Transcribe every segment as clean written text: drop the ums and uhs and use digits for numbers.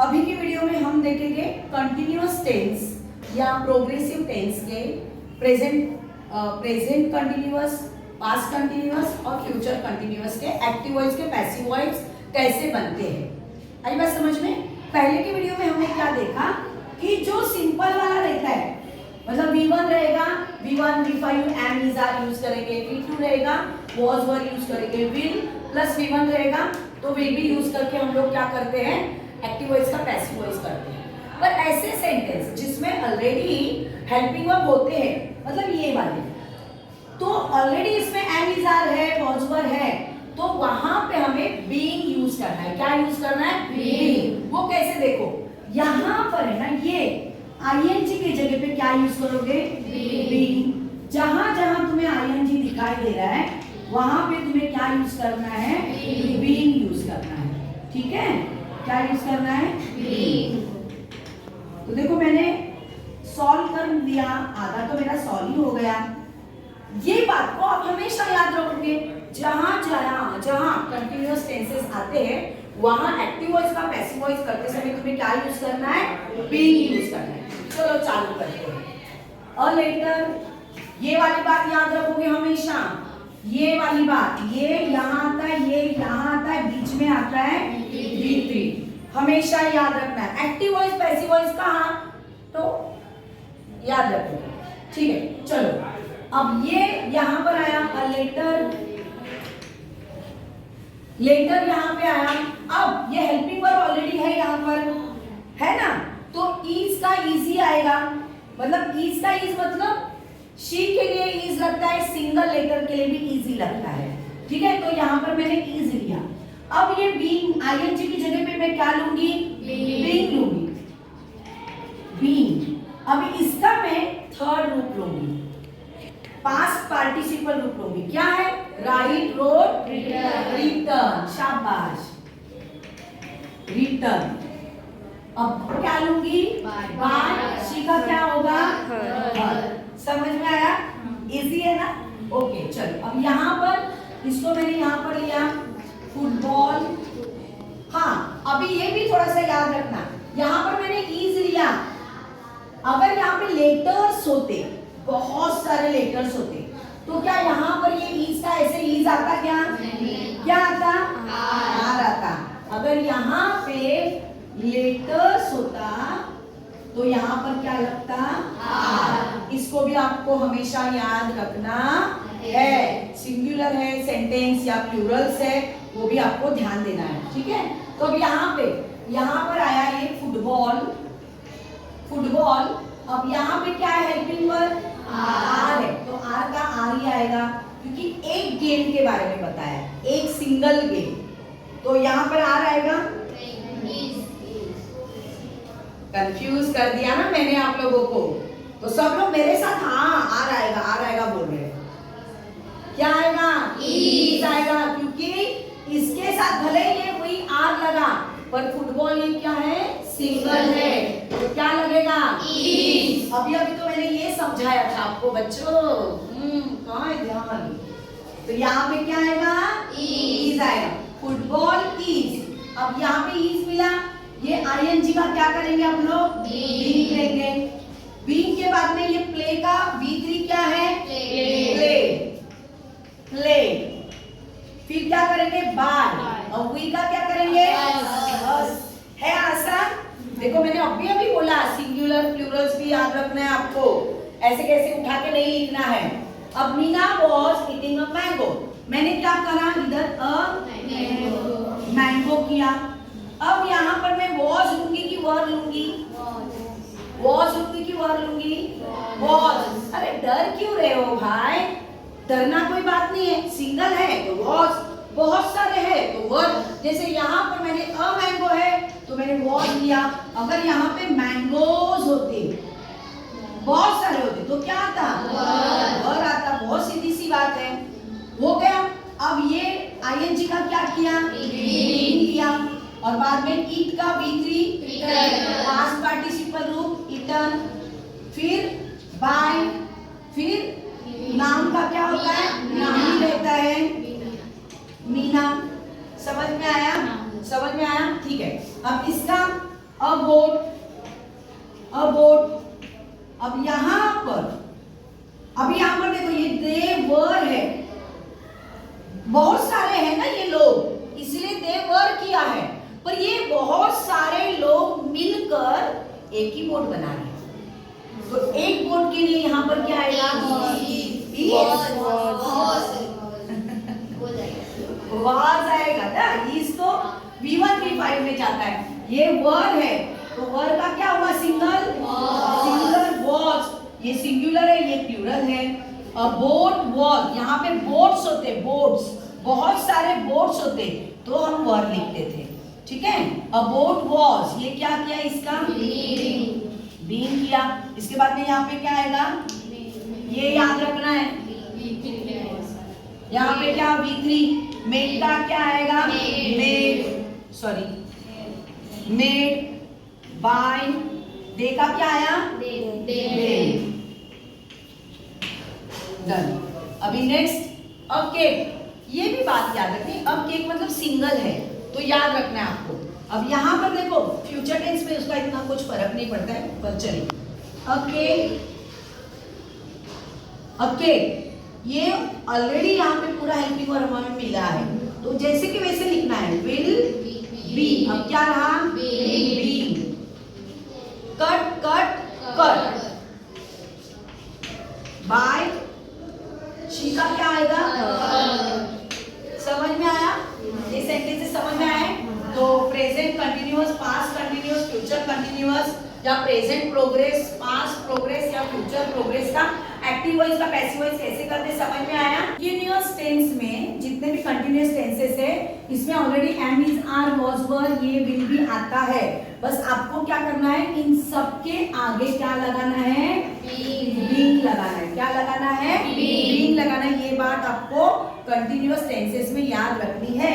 अभी की वीडियो में हम देखेंगे कंटिन्यूअस टेंस या प्रोग्रेसिव टेंस के प्रेजेंट कंटिन्यूअस, पास्ट कंटिन्यूअस और फ्यूचर कंटिन्यूअस के एक्टिव वॉइस के पैसिव वॉइस कैसे बनते हैं। आई बात समझ में? पहले की वीडियो में हमने क्या देखा कि जो सिंपल वाला रहता है, मतलब V1 रहेगा, V1 V5 am is are use करेंगे, V2 रहेगा was were यूज करेंगे, will प्लस V1 रहेगा तो will be यूज करके हम लोग क्या करते हैं, एक्टिव वॉइस का पैसिव वॉइस करते हैं। पर ऐसे सेंटेंस जिसमें ऑलरेडी हेल्पिंग वर्ब होते हैं, मतलब ये वाले, तो ऑलरेडी इसमें am is are है, was were है, तो वहां पे हमें being यूज करना है। क्या यूज करना है? being। वो कैसे? देखो यहां पर है ना, ये ing की जगह पे क्या यूज करोगे? being। जहां जहां तुम्हें ing दिखाई दे रहा है वहां पे तुम्हें क्या यूज करना है? being यूज करना है। ठीक है, क्या यूज करना है? being। तो देखो मैंने सॉल्व कर दिया, आधा तो मेरा सॉल्व ही हो गया। ये बात को आप हमेशा याद रखोगे, जहां कंटिन्यूअस टेंसेस आते हैं वहां एक्टिव वॉइस का पैसिव वॉइस करते समय तुम्हें क्या यूज करना है? being यूज करना है। चलो चालू करते हैं। और लेटर, ये वाली बात याद रखोगे हमेशा, ये वाली बात, ये यहाँ आता है, ये यहाँ आता है, बीच में आता है V3, हमेशा याद रखना है। एक्टिव वॉइस पैसिव वॉइस कहाँ, तो याद रखोगे। ठीक है, चलो अब ये यहाँ पर आया लेटर यहाँ पे आया। अब ये हेल्पिंग वर्ब ऑलरेडी है यहाँ पर, है ना, तो ईज का इजी आएगा। मतलब ईज का इज मतलब शी के लिए इज लगता है, सिंगल लेटर के लिए भी इजी लगता है। ठीक है, तो यहाँ पर मैंने इज लिया। अब ये बीइंग आईएनजी की जगह पे मैं क्या लूंगी? बीइंग लूंगी, बीइंग। अब इसका मैं थर्ड रूप लूंगी, पास्ट पार्टिसिपल रूप लूंगी। क्या है? Write, wrote, written. शाबाश, रिटर्न। अब क्या लूंगी? बाय। शी का क्या होगा? हर। समझ में आया? इजी है ना? ओके, चलो अब यहाँ पर इसको मैंने यहाँ पर लिया फुटबॉल। हाँ, अभी ये भी थोड़ा सा याद रखना, यहाँ पर मैंने इज लिया। अगर यहाँ पे लेटर्स होते, बहुत सारे लेटर्स होते, तो क्या यहाँ पर ये ईज का ऐसे ईज आता? क्या आता? आर आता। अगर यहाँ पे लेटर्स होता तो यहाँ पर क्या लगता? आर। इसको भी आपको हमेशा याद रखना है। सिंगुलर है सेंटेंस या प्लूरल्स है, वो भी आपको ध्यान देना है। ठीक है, तो अब यहाँ पर आया ये फुटबॉल। अब यहाँ पे क्या है? हेल्पिंग वर्ब आर है, तो आर का आर ही आएगा, क्योंकि एक गेम के बारे में बताया, एक सिंगल गेम, तो यहाँ पर आर आएगा। कंफ्यूज कर दिया ना मैंने आप लोगों को, तो सब लोग मेरे साथ हाँ आर आएगा बोल रहे हैं। क्या आएगा? इज आएगा, क्योंकि इसके साथ भले ये कोई आर लगा, पर फुटबॉल ये क्या है? सिंगल है, तो क्या लगेगा? इज। अभी तो मैंने ये समझाया था आपको बच्चों, कहाँ है ध्यान? तो यहाँ पे क्या आएगा? इज आएगा, फुटबॉल इज। अब यहाँ पे इज मिला, ये आईएनजी का क्या करेंगे हम लोग? बीइंग लेंगे। बीइंग के बाद में ये प्ले का V3 क्या है? प्ले। फिर क्या करेंगे? बाय। और वी का क्या करेंगे? है आसान? देखो मैंने अभी बोला, सिंगुलर प्लूरल्स भी याद रखना है आपको, ऐसे कैसे उठा के नहीं लिखना है। अब Meena was eating a mango, मैंने क्या करा? इधर अ मैंगो किया। अब यहाँ पर मैं वॉज लूंगी कि वर लूंगी? वॉज लूंगी कि वर लूंगी? वॉज। अरे डर क्यों रहे हो भाई? डरना कोई बात नहीं है, सिंगल है तो वॉज, बहुत सारे हैं तो वर। जैसे यहाँ पर मैंने अ मैंगो है तो मैंने वॉज लिया। अगर यहाँ पे मैंगोज होते, बहुत सारे होते, तो क्या आता? वर आता। बहुत सीधी सी बात है, हो गया। अब ये आईएनजी का क्या किया? लिया, और बाद में ईट का V3, पास्ट पार्टिसिपल रूप ईटन, फिर बाय, फिर नाम का क्या होता है? नाम ही रहता है, मीना। समझ में आया? ठीक है। अब इसका अ बोट, अ बोट। अब यहाँ पर देखो ये दे वर है, बहुत सारे हैं ना ये लोग, इसलिए दे वर किया है, पर ये बहुत सारे लोग मिलकर एक ही बोट बना रहे हैं। तो एक बोट के लिए यहाँ पर क्या आएगा? वाज आएगा ना। इस तो V1 V5 में जाता है, ये वर है तो वर का क्या हुआ? Single, singular was. ये सिंगुलर है, ये प्लूरल है। अ बोट वॉज, यहाँ पे बोट्स होते, बोट्स, बहुत सारे बोट्स होते तो हम वर लिखते थे, ठीक है। अ बोट वॉज, ये क्या किया? इसका बीइंग किया। इसके बाद में यहाँ पे क्या आएगा? ये याद रखना है, यहाँ पे क्या? V3। मेड का क्या आएगा? Made, sorry made by. दे का क्या आया? डन। अभी नेक्स्ट अब केक, ये भी बात याद रखनी, अब केक मतलब सिंगल है तो याद रखना है आपको। अब यहाँ पर देखो फ्यूचर टेंस में उसका इतना कुछ फर्क नहीं पड़ता है, पर चलिए अब केक ये ऑलरेडी यहाँ पे पूरा हेल्पिंग और हमें मिला है, तो जैसे कि वैसे लिखना है, विल बी। अब क्या रहा? B. Cut cut cut. By, she का क्या आएगा? समझ में आया? ये सेंटेंस समझ में आए तो present continuous, past continuous, future continuous या प्रेजेंट प्रोग्रेस, पास्ट प्रोग्रेस या फ्यूचर प्रोग्रेस का एक्टिव वॉइस का पैसिव वॉइस कैसे करते समझ में आया? कंटिन्यूअस टेंस में जितने भी कंटिन्यूअस टेंसेस है इसमें already am, is, are, was, were, ये, विल भी आता है। बस आपको क्या करना है? इन सब के आगे क्या लगाना है? बीइंग लगाना है। क्या लगाना है? बीइंग लगाना है। ये बात आपको कंटिन्यूअस टेंसेस में याद रखनी है।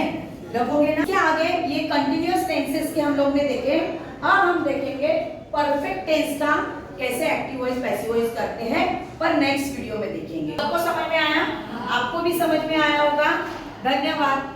रखोगे ना? क्या आगे ये कंटिन्यूअस टेंसेस के हम लोग ने देखे, अब हम देखेंगे परफेक्ट टेंस का कैसे एक्टिव वॉइस पैसिव वॉइस करते हैं, पर नेक्स्ट वीडियो में देखेंगे। आपको समझ में आया? आपको भी समझ में आया होगा। धन्यवाद।